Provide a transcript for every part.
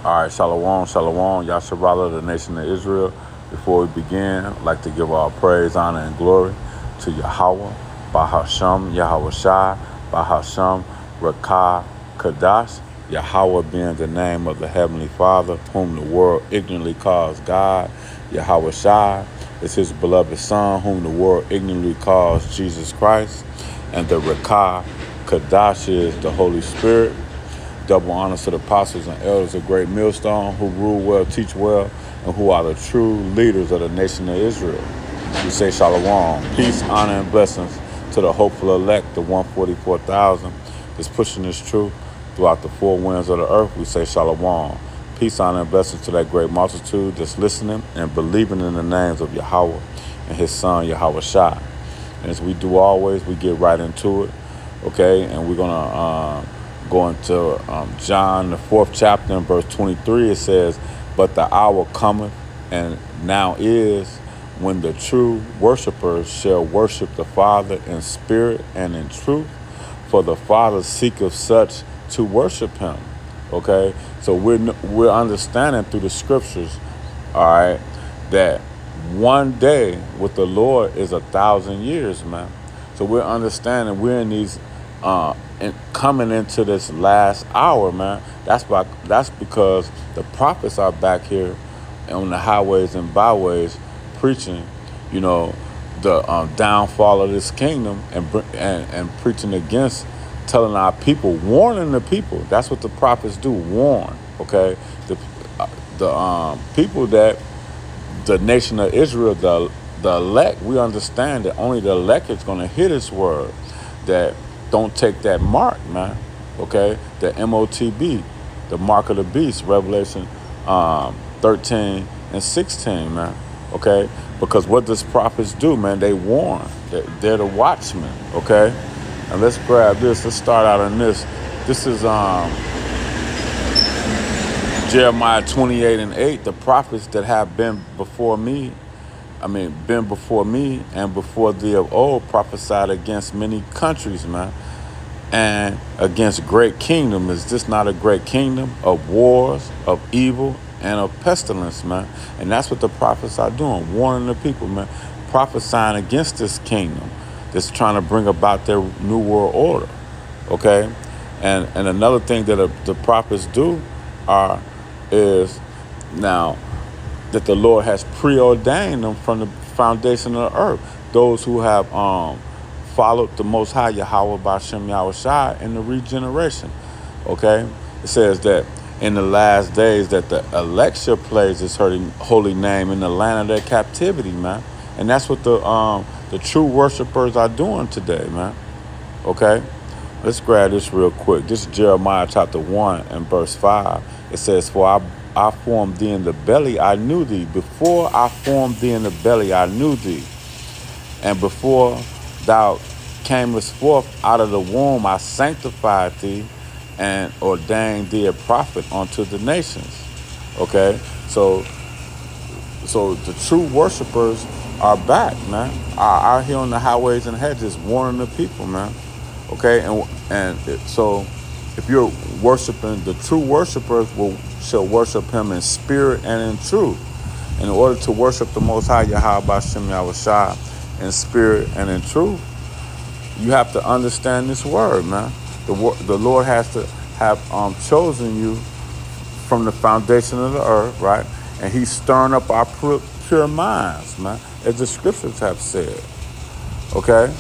All right, Shalom, Shalom, Yasharala, the nation of Israel. Before we begin, I'd like to give our praise, honor, and glory to Yahweh, Bahasham, Yahweh Shai, Bahasham, Rakah, Kadash, Yahweh being the name of the Heavenly Father, whom the world ignorantly calls God. Yahweh Shai is his beloved Son, whom the world ignorantly calls Jesus Christ. And the Rakah, Kadash is the Holy Spirit. Double honors to the apostles and elders of Great Millstone who rule well, teach well, and who are the true leaders of the nation of Israel. We say shalom, peace, honor, and blessings to the hopeful elect, the 144,000 that's pushing this truth throughout the four winds of the earth. We say shalom, peace, honor, and blessings to that great multitude that's listening and believing in the names of Yahweh and his son, Yahweh Shai. And as we do always, we get right into it, okay? And we're going to go into John, the 4th chapter, in verse 23. It says, "But the hour cometh, and now is, when the true worshipers shall worship the Father in spirit and in truth, for the Father seeketh such to worship him." Okay? So we're understanding through the scriptures, all right, that one day with the Lord is 1,000 years, man. So we're understanding we're in these and coming into this last hour, man. That's because the prophets are back here on the highways and byways preaching, you know, the downfall of this kingdom and preaching against, telling our people, warning the people. That's what the prophets do, warn. Okay, the people that the nation of Israel, the elect, we understand that only the elect is going to hear this word. That don't take that mark, man. Okay, the MOTB, the mark of the beast, Revelation 13 and 16, man. Okay, because what does prophets do, man? They warn. They're the watchmen. Okay, and let's grab this. Let's start out on this. This is Jeremiah 28 and 8. The prophets that have been before me and before thee of old prophesied against many countries, man, and against great kingdom. Is this not a great kingdom of wars, of evil, and of pestilence, man? And that's what the prophets are doing, warning the people, man, prophesying against this kingdom that's trying to bring about their new world order, okay? And another thing that the prophets do is now that the Lord has preordained them from the foundation of the earth. Those who have followed the Most High Yahweh Bashem Yahweh Shai in the regeneration. Okay? It says that in the last days that the elect shall praise his holy name in the land of their captivity, man. And that's what the true worshipers are doing today, man. Okay? Let's grab this real quick. This is Jeremiah chapter 1 and verse 5. It says, "For I formed thee in the belly, I knew thee. Before I formed thee in the belly, I knew thee. And before thou camest forth out of the womb, I sanctified thee and ordained thee a prophet unto the nations." Okay? So the true worshipers are back, man. Are out here on the highways and hedges warning the people, man. Okay? So if you're worshiping, the true worshipers shall worship him in spirit and in truth. In order to worship the Most High Yahweh Bashem Yahweh Shai in spirit and in truth, you have to understand this word, man. The Lord has to have chosen you from the foundation of the earth, right? And he's stirring up our pure minds, man, as the scriptures have said. Okay?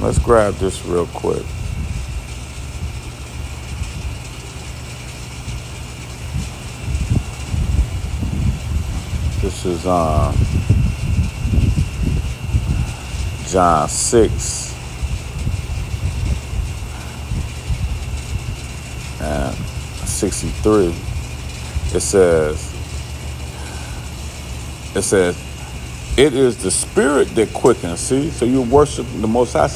Let's grab this real quick. This is John 6 and 63. It says, "It is the spirit that quickens." See, so you worship the Most High.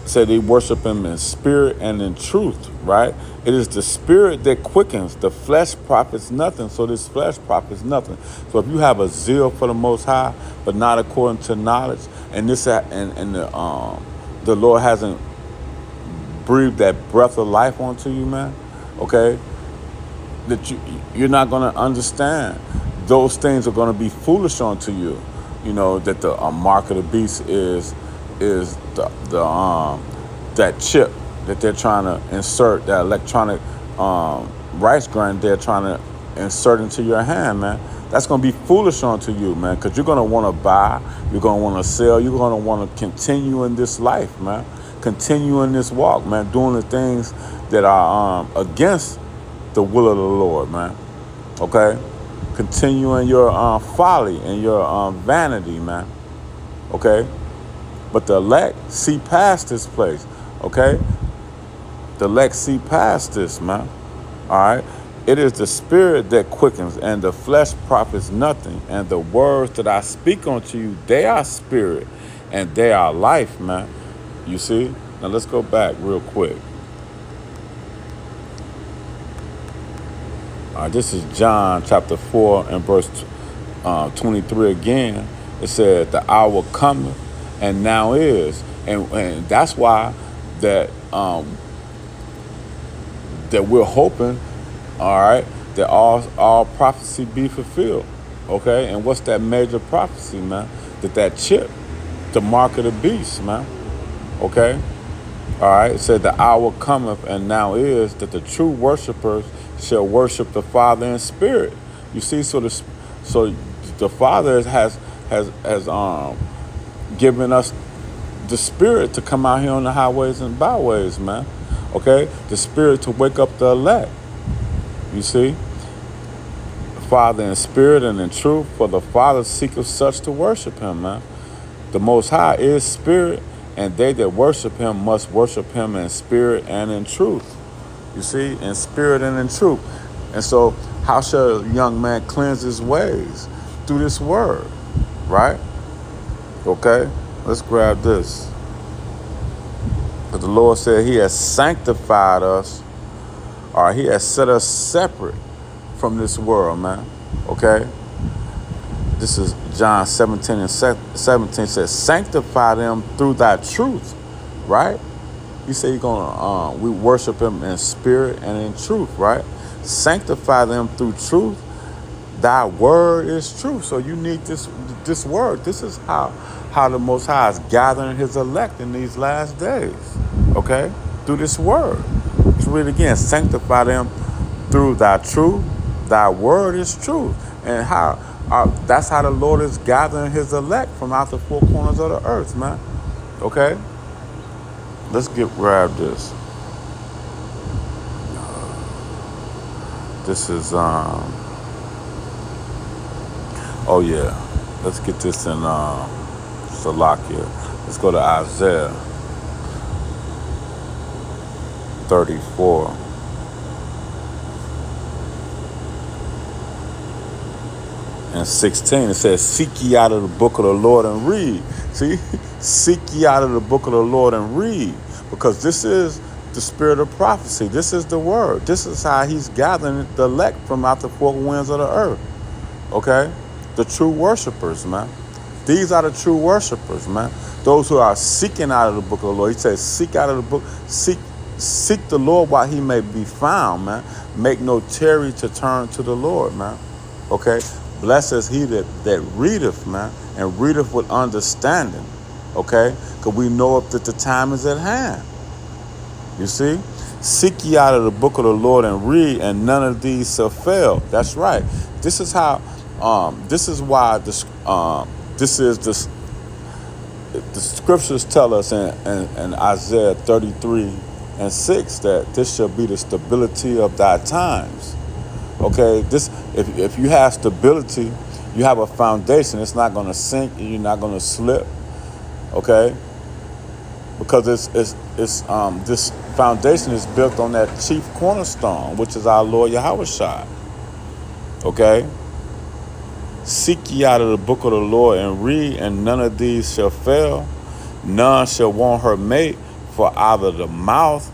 Said they worship him in spirit and in truth, right? It is the spirit that quickens. The flesh profits nothing, so this flesh profits nothing. So if you have a zeal for the Most High, but not according to knowledge, and the Lord hasn't breathed that breath of life onto you, man, okay? that you're not going to understand. Those things are going to be foolish unto you. You know that the mark of the beast is the that chip that they're trying to insert, that electronic rice grind they're trying to insert into your hand, man. That's going to be foolish unto you, man, because you're going to want to buy, you're going to want to sell, you're going to want to continue in this life, man. Continue in this walk, man, doing the things that are against the will of the Lord, man. Okay? Continue in your folly and your vanity, man. Okay? But the elect see past this place, okay? The elect see past this, man. All right? It is the spirit that quickens, and the flesh profits nothing. And the words that I speak unto you, they are spirit, and they are life, man. You see? Now let's go back real quick. All right, this is John chapter 4 and verse 23 again. It said, the hour cometh, and now is. And that's why that that we're hoping, all right, that all prophecy be fulfilled. Okay? And what's that major prophecy, man? That chip, the mark of the beast, man. Okay? All right, it said the hour cometh, and now is, that the true worshipers shall worship the Father in spirit. You see, so the Father has given us the spirit to come out here on the highways and byways, man. Okay, the spirit to wake up the elect. You see, Father in spirit and in truth, for the Father seeketh such to worship him, man. The Most High is spirit, and they that worship him must worship him in spirit and in truth. You see, in spirit and in truth. And so how shall a young man cleanse his ways? Through this word, right? Okay, let's grab this. But the Lord said he has sanctified us, or he has set us separate from this world, man. Okay? This is John 17 and 17 says, sanctify them through thy truth, right? You say you're going to, we worship him in spirit and in truth, right? Sanctify them through truth. Thy word is truth. So you need this word. This is how the Most High is gathering his elect in these last days, okay? Through this word. Let's read it again. Sanctify them through thy truth. Thy word is truth. And that's how the Lord is gathering his elect from out the four corners of the earth, man. Okay? Let's grab this. This is, oh yeah. Let's get this in Salakia. Let's go to Isaiah 34. And 16, it says, seek ye out of the book of the Lord and read. See? Seek ye out of the book of the Lord and read. Because this is the spirit of prophecy. This is the word. This is how he's gathering the elect from out the four winds of the earth. Okay? The true worshipers, man. These are the true worshipers, man. Those who are seeking out of the book of the Lord. He says, seek out of the book. Seek the Lord while he may be found, man. Make no tarry to turn to the Lord, man. Okay? Blessed is he that readeth, man, and readeth with understanding, okay? Because we know that the time is at hand. You see? Seek ye out of the book of the Lord and read, and none of these shall fail. That's right. This is how, this is why the scriptures tell us in Isaiah 33 and 6 that this shall be the stability of thy times. Okay, this if you have stability, you have a foundation. It's not going to sink, and you're not going to slip. Okay, because this foundation is built on that chief cornerstone, which is our Lord Yahushua. Okay, seek ye out of the book of the Lord and read, and none of these shall fail. None shall want her mate, for out of the mouth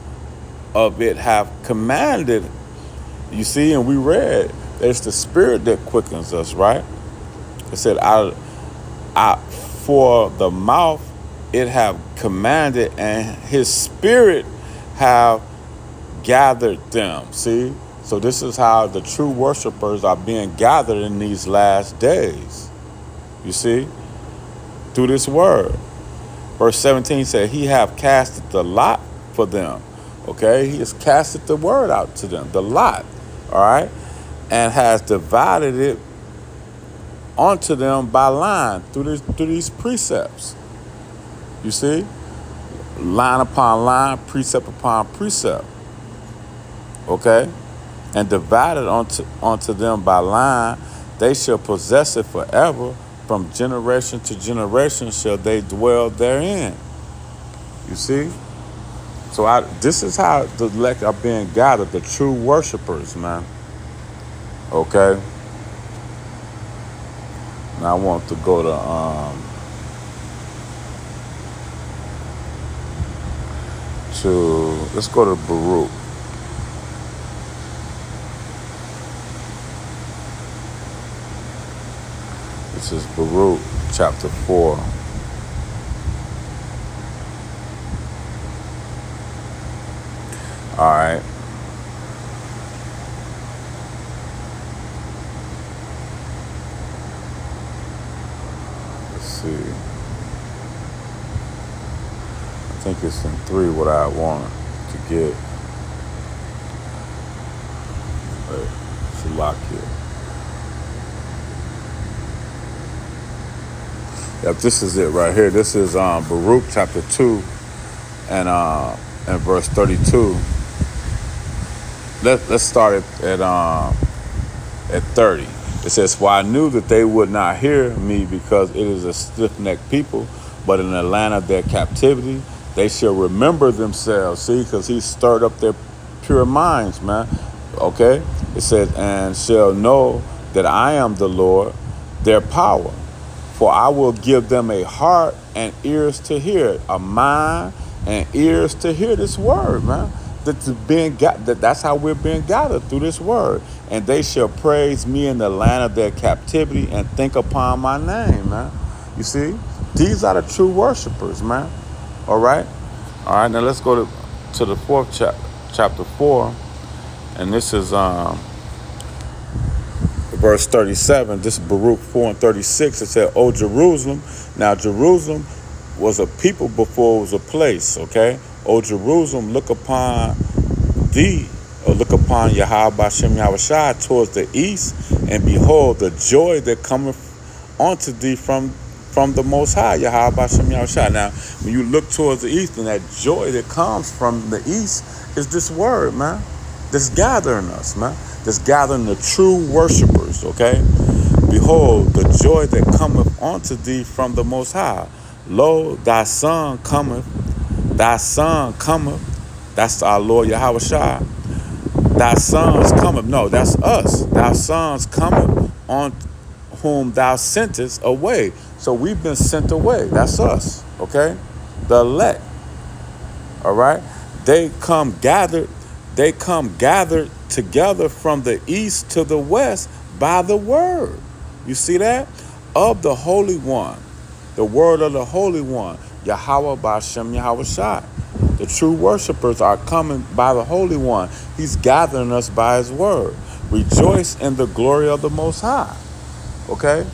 of it have commanded. You see, and we read, it's the spirit that quickens us, right? It said, for the mouth it have commanded, and his spirit have gathered them. See? So this is how the true worshipers are being gathered in these last days. You see? Through this word. Verse 17 said, he have casted the lot for them. Okay? He has casted the word out to them, the lot. All right? And has divided it onto them by line through these precepts. You see? Line upon line, precept upon precept. Okay? And divided onto them by line, they shall possess it forever. From generation to generation shall they dwell therein. You see? So this is how the elect are being gathered, the true worshipers, man. Okay? Now I want to go to let's go to Baruch. This is Baruch chapter 4. All right. Let's see. I think it's in 3 what I want to get. Wait, Shalakia. Yep, this is it right here. This is Baruch chapter 2 and verse 32. Let's start at 30. It says, for I knew that they would not hear me because it is a stiff-necked people, but in the land of their captivity, they shall remember themselves. See, because he stirred up their pure minds, man. Okay? It says, and shall know that I am the Lord, their power. For I will give them a heart and ears to hear, a mind and ears to hear this word, man. That's how we're being gathered through this word. And they shall praise me in the land of their captivity and think upon my name, man. You see? These are the true worshipers, man. All right? All right, now let's go to the 4th chapter 4. And this is verse 37. This is Baruch 4 and 36. It said, O Jerusalem. Now Jerusalem was a people before it was a place, okay? O Jerusalem, look upon thee, or look upon Yahweh Bashem Yahushua towards the east, and behold the joy that cometh unto thee from the Most High, Yahweh Bashem Yahushua. Now, when you look towards the east, and that joy that comes from the east is this word, man. This gathering us, man. This gathering the true worshipers, okay? Behold, the joy that cometh unto thee from the Most High. Lo, thy son cometh. Thy son cometh. That's our Lord Yahushua. Thy sons cometh. No, that's us. Thy sons cometh on whom thou sentest away. So we've been sent away. That's us, okay? The elect, all right? They come gathered together from the east to the west by the word. You see that? Of the Holy One. The word of the Holy One. Yahweh Bashem Yahushua. The true worshipers are coming by the Holy One. He's gathering us by his word. Rejoice in the glory of the Most High. Okay?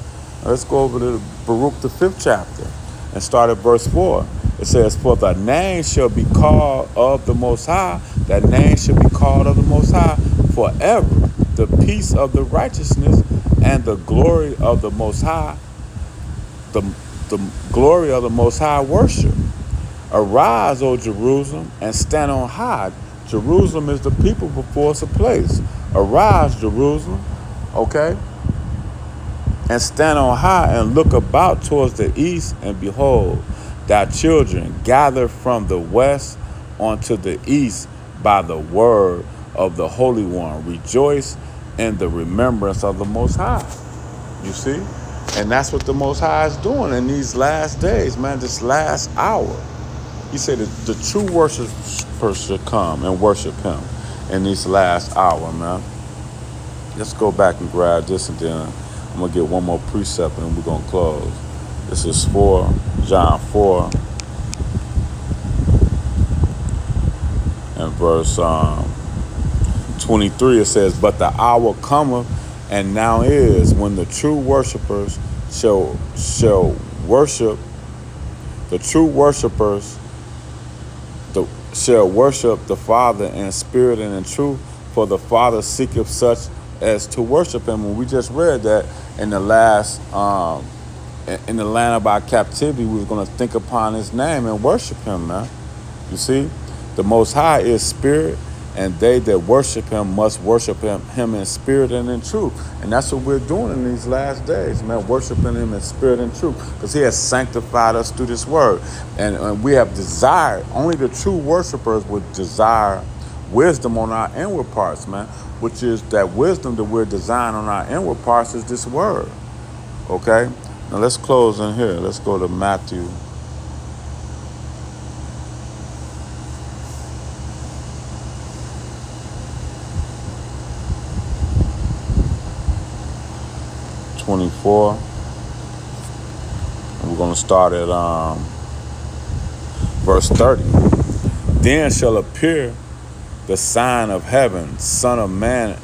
Now let's go over to Baruch, the 5th chapter, and start at verse 4. It says, for the name shall be called of the Most High. That name shall be called of the Most High forever. The peace of the righteousness and the glory of the Most High. The glory of the Most High worship. Arise, O Jerusalem, and stand on high. Jerusalem is the people before it's a place. Arise, Jerusalem, okay? And stand on high and look about towards the east, and behold, thy children gather from the west unto the east by the word of the Holy One. Rejoice in the remembrance of the Most High. You see? And that's what the Most High is doing in these last days, man, this last hour. He said that the true worshipers should come and worship him in this last hour, man. Let's go back and grab this, and then I'm going to get one more precept, and we're going to close. This is John 4 and verse 23, it says, "But the hour cometh, and now is, when the true worshipers shall worship, the true worshipers shall worship the Father in spirit and in truth, for the Father seeketh such as to worship him." And we just read that in the last, in the land of our captivity, we were going to think upon his name and worship him, man. You see, the Most High is spirit, and they that worship him must worship him in spirit and in truth. And that's what we're doing in these last days, man, worshiping him in spirit and truth, because he has sanctified us through this word. And we have desired, only the true worshipers would desire wisdom on our inward parts, man, which is that wisdom that we're desiring on our inward parts is this word, okay? Now let's close in here. Let's go to Matthew. (24). And we're going to start at verse 30. "Then shall appear the sign of heaven, Son of Man,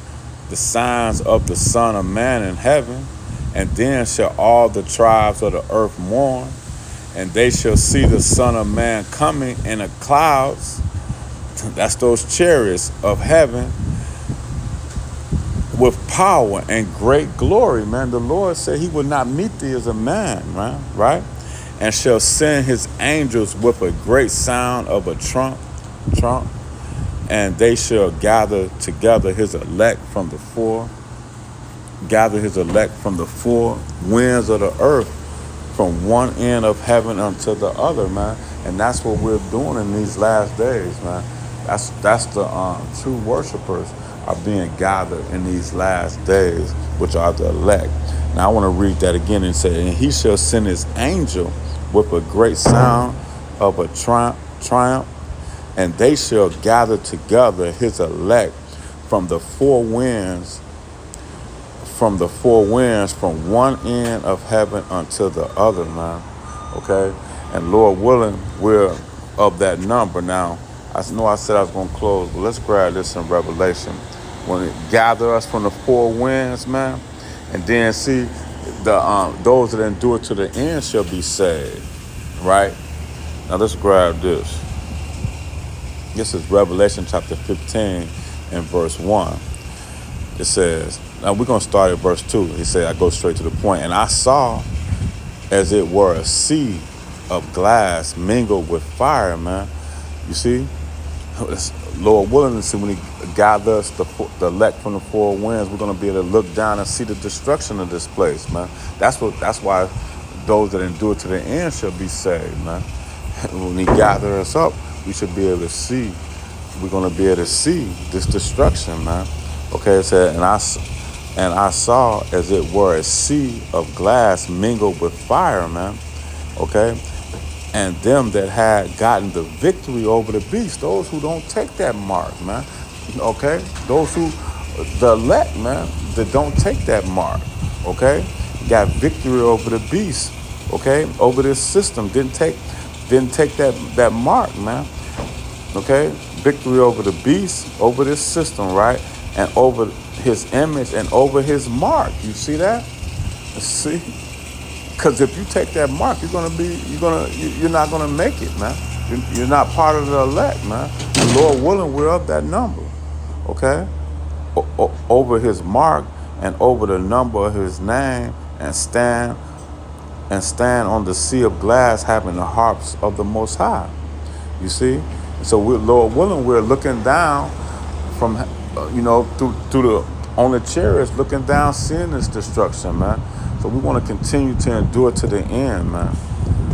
the signs of the Son of Man in heaven. And then shall all the tribes of the earth mourn, and they shall see the Son of Man coming in the clouds." That's those chariots of heaven, "with power and great glory," man. The Lord said he would not meet thee as a man, man, right? "And shall send his angels with a great sound of a trump, and they shall gather together his elect from the four winds of the earth, from one end of heaven unto the other," man. And that's what we're doing in these last days, man. That's the true worshipers are being gathered in these last days, which are the elect. Now I want to read that again and say, "And he shall send his angel with a great sound of a triumph, and they shall gather together his elect from the four winds, from one end of heaven unto the other," man. Okay? And Lord willing, we're of that number. Now, I know I said I was going to close, but let's grab this in Revelation. When it gather us from the four winds, man, and then see those that endure to the end shall be saved, right? Now let's grab this. This is Revelation chapter 15 and verse 1. It says, now we're going to start at verse 2. He said, I go straight to the point. "And I saw as it were a sea of glass mingled with fire," man. You see? Lord willing, to see when he gathers the elect from the four winds, we're going to be able to look down and see the destruction of this place, man. That's why those that endure to the end shall be saved, man. When he gathers us up, we should be able to see. We're going to be able to see this destruction, man. Okay, it said, and I saw as it were a sea of glass mingled with fire, man. Okay. "And them that had gotten the victory over the beast," those who don't take that mark, man. Okay? Those who, the elect, man, that don't take that mark, okay? Got victory over the beast, okay? Over this system. Didn't take that mark, man. Okay? Victory over the beast, over this system, right? And over his image and over his mark. You see that? See? Because if you take that mark, you're not gonna make it, man. You're not part of the elect, man. The Lord willing, we're of that number, okay? Over his mark and over the number of his name, and stand on the sea of glass, having the harps of the Most High. You see? So we're, Lord willing, we're looking down from, through on the chariots, looking down, seeing this destruction, man. So we want to continue to endure to the end, man.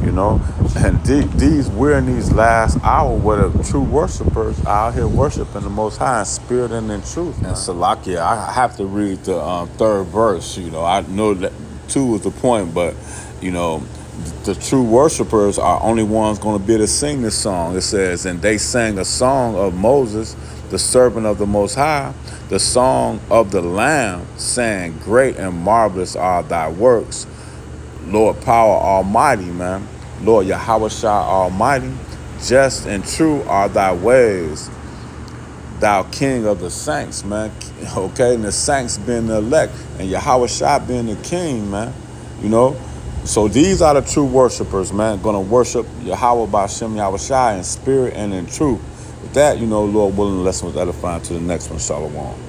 And we're in these last hours where the true worshipers are out here worshiping the Most High in spirit and in truth. And Salakia, I have to read the third verse. I know that 2 is the point, but the true worshipers are only ones going to be able to sing this song. It says, "And they sang a song of Moses, the servant of the Most High, the song of the Lamb, saying, Great and marvelous are thy works, Lord Power Almighty," man. Lord Yahweh Shai Almighty, just and true are thy ways. thou king of the saints, man. Okay, and the saints being the elect, and Yahweh Shai being the king, man. You know? So these are the true worshipers, man. Gonna worship Yahweh Ba'Shem Yahweh Shai in spirit and in truth. With that, Lord willing, the lesson was edifying. To the next one. Shalom.